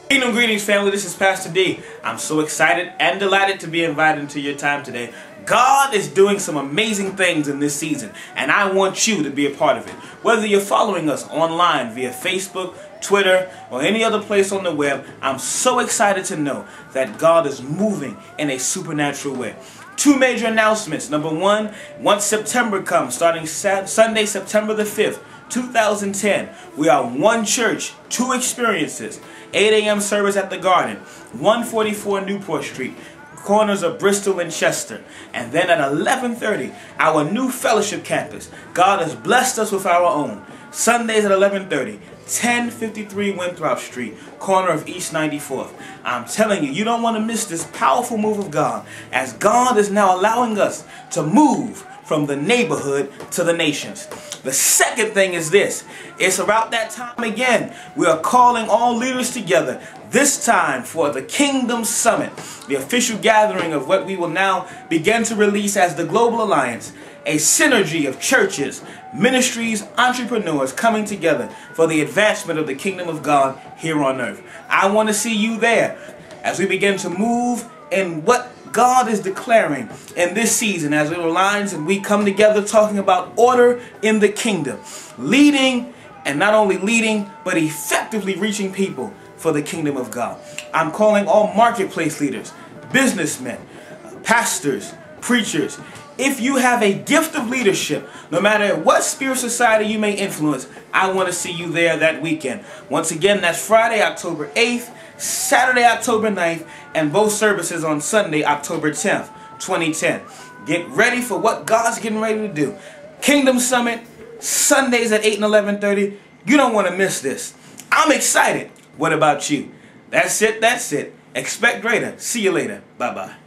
Kingdom greetings, family. This is Pastor D. I'm so excited and delighted to be invited into your time today. God is doing some amazing things in this season, and I want you to be a part of it. Whether you're following us online via Facebook, Twitter, or any other place on the web, I'm so excited to know that God is moving in a supernatural way. Two major announcements. Number one, once September comes, starting Sunday, September the 5th, 2010, we are one church, two experiences. 8 a.m. service at the Garden, 144 Newport Street, corners of Bristol and Chester. And then at 11:30, our new fellowship campus. God has blessed us with our own. Sundays at 11:30, 1053 Winthrop Street, corner of East 94th. I'm telling you, you don't want to miss this powerful move of God, as God is now allowing us to move from the neighborhood to the nations. The second thing is this. It's about that time again. We are calling all leaders together, this time for the Kingdom Summit, the official gathering of what we will now begin to release as the Global Alliance, a synergy of churches, ministries, entrepreneurs coming together for the advancement of the kingdom of God here on earth. I want to see you there as we begin to move in what God is declaring in this season as it aligns and we come together talking about order in the kingdom. Leading, and not only leading, but effectively reaching people for the kingdom of God. I'm calling all marketplace leaders, businessmen, pastors, preachers. If you have a gift of leadership, no matter what spirit society you may influence, I want to see you there that weekend. Once again, that's Friday, October 8th, Saturday, October 9th, and both services on Sunday, October 10th, 2010. Get ready for what God's getting ready to do. Kingdom Summit, Sundays at 8 and 11:30. You don't want to miss this. I'm excited. What about you? That's it. That's it. Expect greater. See you later. Bye-bye.